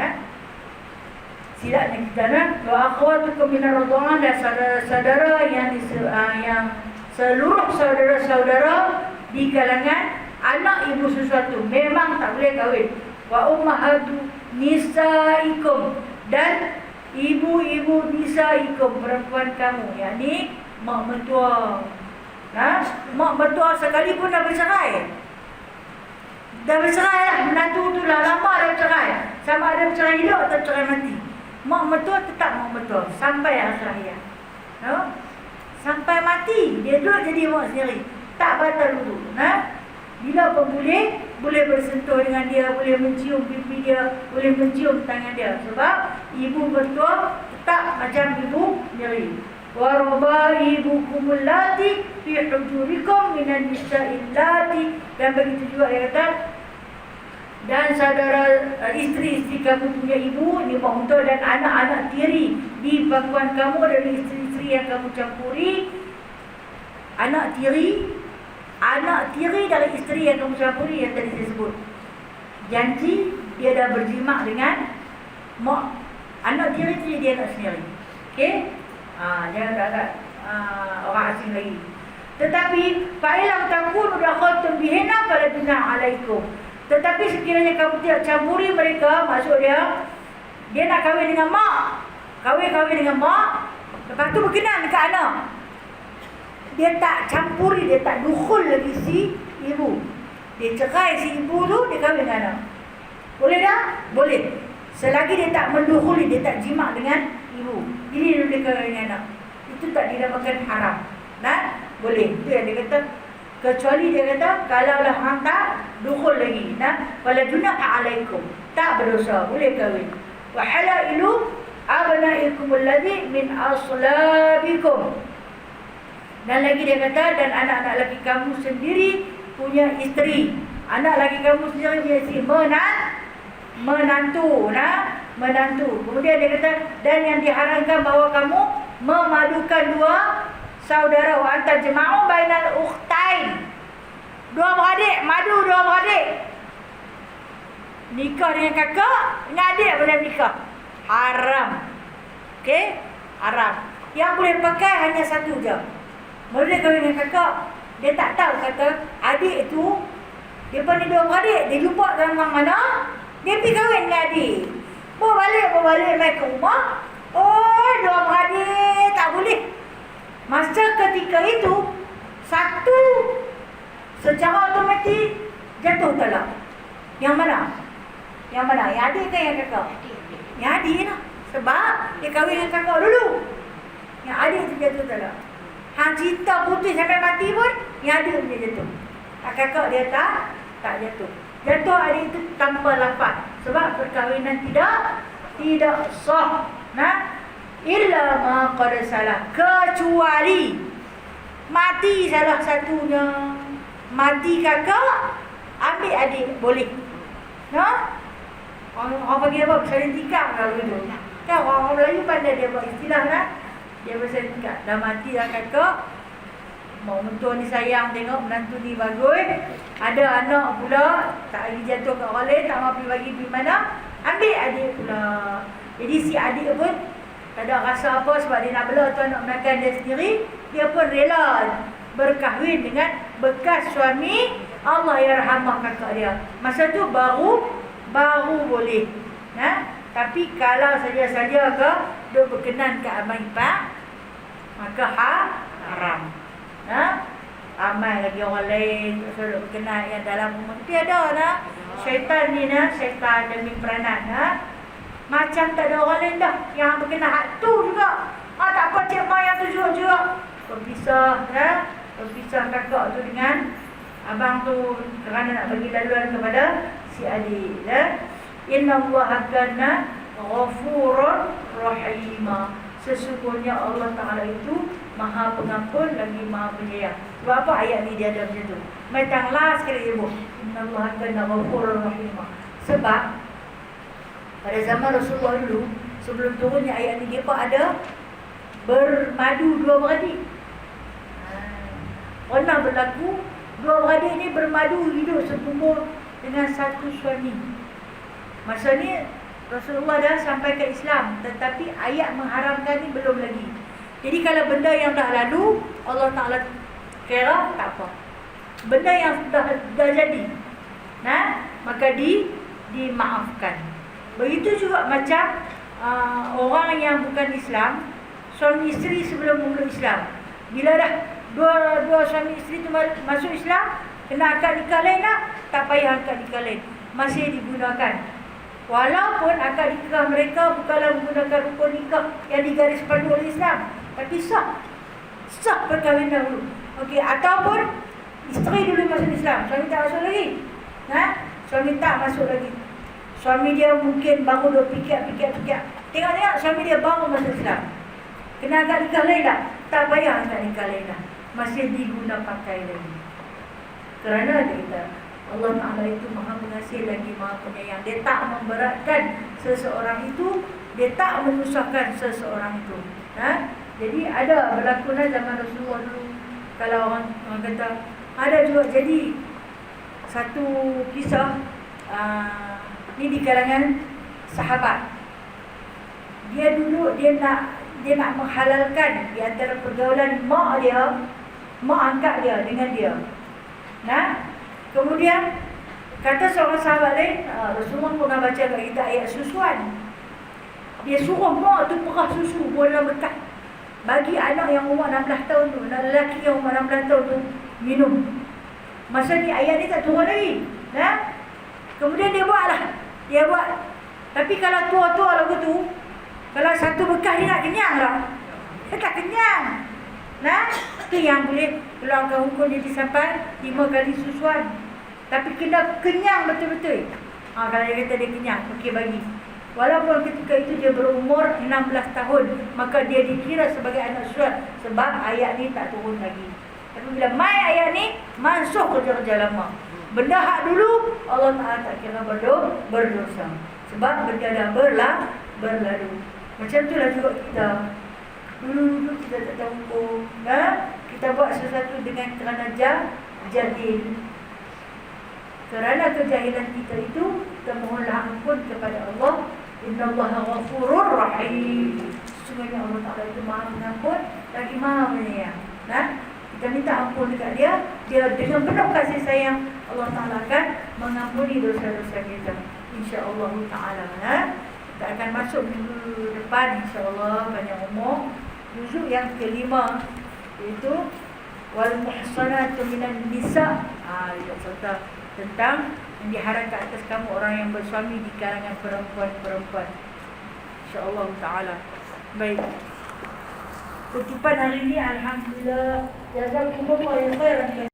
Silapnya kita wa akhwatukum minar radha'ah, dan saudara-saudara yang seluruh saudara-saudara di kalangan anak ibu sesuatu memang tak boleh kahwin. Wa ummahatu nisaikum, dan ibu-ibu nisaikum, perempuan kamu, yakni mak mertua. Mak mertua sekalipun dah bercerai. Dah bercerai lah, menantu tu lah lama dah bercerai. Sama ada bercerai hidup atau bercerai mati. Mak mertua tetap mak mertua sampai akhir hayat. Sampai mati dia duduk jadi mak sendiri. Tak batal wudu. Bila pun boleh bersentuh dengan dia, boleh mencium pipi dia, boleh mencium tangan dia. Sebab ibu mertua tetap macam ibu sendiri. Wa rabaibukumul lati fi hujurikum minan nisa'il lati, dan begitu juga dia kata, dan saudara isteri-isteri kamu punya ibu, ni mak mertua, dan anak-anak tiri di pangkuan kamu dari isteri-isteri yang kamu campuri. Anak tiri dari isteri yang kamu campuri yang tadi saya sebut. Janji dia dah berjimak dengan mak. Anak tiri tu dia anak sendiri. Okey? Jangan agak orang asing lagi. Tetapi fa'ilam takunu dakhaltum bihinna fala junah alaikum. Tetapi sekiranya kamu tidak campuri mereka, maksud dia nak kahwin dengan mak, kahwin dengan mak, lepas tu berkenan dekat anak, dia tak campuri, dia tak dukhul lagi si ibu, dia cerai si ibu tu, dia kahwin dengan anak. Boleh tak? Boleh. Selagi dia tak mendukhuli, dia tak jimat dengan ibu, ini dia kahwin dengan anak, itu tak dinamakan haram. Nah, boleh. Itu yang dia kata, kecuali dia kata kalaulah hang tak dukhul lagi, nah, wala junaha alaikum, tak berdosa, boleh kahwin. Wa halailu abnaikum alladhi min aslabikum. Dan lagi dia kata, dan anak-anak laki kamu sendiri punya isteri. Anak laki kamu sendiri punya isteri, menantu, nah, menantu. Kemudian dia kata, dan yang diharamkan bahawa kamu memadukan dua saudara, wa anta jama'u bainal ukhtain. Dua beradik, madu dua beradik. Nikah dengan kakak, dengan adik boleh nikah. Haram. Okey? Haram. Yang boleh pakai hanya satu je. Boleh kahwin dengan kakak. Dia tak tahu kata adik tu, dia ni dua beradik, dia lupa orang mana, dia pergi kahwin dengan adik. Bawa balik mai ke rumah. Oh, dua beradik, tak boleh. Masa ketika itu, satu secara automatik jatuh talak. Yang mana? Yang mana? Yang adik ke yang kakak? Yang adik lah. Sebab dia kahwin dengan kakak dulu. Yang adik tu jatuh talak. Hang cinta putus sampai mati pun, yang adik dia jatuh. Kakak dia tak jatuh. Jatuh adik itu tanpa lafaz. Sebab perkahwinan tidak sah. Nah, illa ma qad salah, kecuali mati salah satunya, mati kakak, ambil adik boleh. Nah, orang bagi apa? Saling tikam kalau itu. Kan orang Melayu pandai dia buat istilah lah. Dia bersaling tikam. Dah mati dah kakak, mau mentua ni sayang tengok menantu ni bagus, ada anak pula, tak lagi jatuh kat orang lain, tak mahu pergi pergi mana, ambil adik pula. Jadi si adik pun tak ada rasa apa sebab dia nak bela tuan nak menakan dia sendiri. Dia pun rela berkahwin dengan bekas suami Allah yarhamah kakak dia. Masa tu baru boleh. Nah, tapi kalau saja-saja ke duk berkenan ke abang ipar, maka haram. Nah, ramai lagi orang lain suruh berkenan yang dalam rumah. Tapi ada nah, syaitan ni nah, syaitan demi peranan nah. Macam tak ada orang lain dah yang berkenaan hak tu juga. Tak apa cik mak yang tu juga. Berpisah ya. Berpisah kakak tu dengan abang tu kerana nak bagi laluan kepada si adik ya. Innallaha kana ghafurur rahima. Sesungguhnya Allah Ta'ala itu Maha Pengampun lagi Maha Penyayang. Sebab apa ayat ni dia ada macam tu? Metanglah sekali ibu. Innallaha kana ghafurur rahima. Sebab pada zaman Rasulullah dulu, sebelum turunnya ayat ni, dia pun ada bermadu dua beradik. Pernah berlaku dua beradik ni bermadu hidup sekumpul dengan satu suami. Masa ni Rasulullah dah sampai ke Islam, tetapi ayat mengharamkan ni belum lagi. Jadi kalau benda yang dah lalu, Allah Ta'ala kira tak apa. Benda yang dah jadi, nah, maka dimaafkan. Begitu juga macam orang yang bukan Islam, suami isteri sebelum memeluk Islam. Bila dah dua suami isteri tu masuk Islam, kena akad nikah lain lah, tak payah akad nikah lain, masih digunakan. Walaupun akad nikah mereka bukanlah menggunakan rukun nikah yang digaris pandu oleh Islam, tapi sah perkahwinan dahulu. Okey, ataupun isteri dulu masuk Islam, suami tak masuk lagi. Suami tak masuk lagi. Suami dia mungkin baru dah fikir. Tengok suami dia baru masuk Islam. Kena akad nikah lain tak? Tak payah akad nikah lain dah, masih diguna pakai lagi. Kerana dia kata Allah Ta'ala itu Maha Pengasih lagi Maha Penyayang. Dia tak memberatkan seseorang itu, dia tak menyusahkan seseorang itu. Jadi ada berlaku zaman Rasulullah dulu. Kalau orang kata, ada juga jadi satu kisah ni di kalangan sahabat. Dia dulu dia nak dia nak menghalalkan di antara pergaulan mak dia, mak angkat dia dengan dia. Nah, kemudian kata seorang sahabat lain, Rasulullah pernah baca kat kita ayat susuan. Dia suruh mak tu perah susu bola bekas bagi anak yang umur 16 tahun tu, anak lelaki yang umur 16 tahun tu minum. Masa ni ayat ni tak turun lagi. Nah, kemudian dia buatlah. Dia buat. Tapi kalau tua-tua lagu tu, kalau satu bekas dia nak kenyang lah. Dia tak kenyang. Nah, tu yang boleh keluarkan hukum dia sampai 5 kali susuan. Tapi kena kenyang betul-betul. Kalau dia kata dia kenyang, okey bagi. Walaupun ketika itu dia berumur 16 tahun, maka dia dikira sebagai anak surat. Sebab ayat ni tak turun lagi. Tapi bila mai ayat ni, mansuh kerja-kerja lama. Benda hak dulu, Allah Ta'ala tak kira berdosa. Sebab benda dah berlalu. Macam itulah juga kita. Dulu kita tak tahu hukum. Kita buat sesuatu dengan kerana jahil. Kerana kejahilan kita itu, kita mohonlah ampun kepada Allah. Innallaha ghafurur rahim. Sesungguhnya Allah Ta'ala itu maha mengampun lagi maha menyayang. Kita minta ampun dekat dia. Dia dengan penuh kasih sayang, Allah Ta'ala akan mengampuni dosa-dosa kita, InsyaAllah Ta'ala. Kita akan masuk minggu depan, InsyaAllah, panjang umur. Juzuk yang kelima, iaitu wal muhsanatu minan nisa. Dia cerita tentang yang diharamkan atas kamu orang yang bersuami di kalangan perempuan-perempuan, InsyaAllah Ta'ala. Baik, tutupan hari ini, alhamdulillah. Jazakumullah khairan.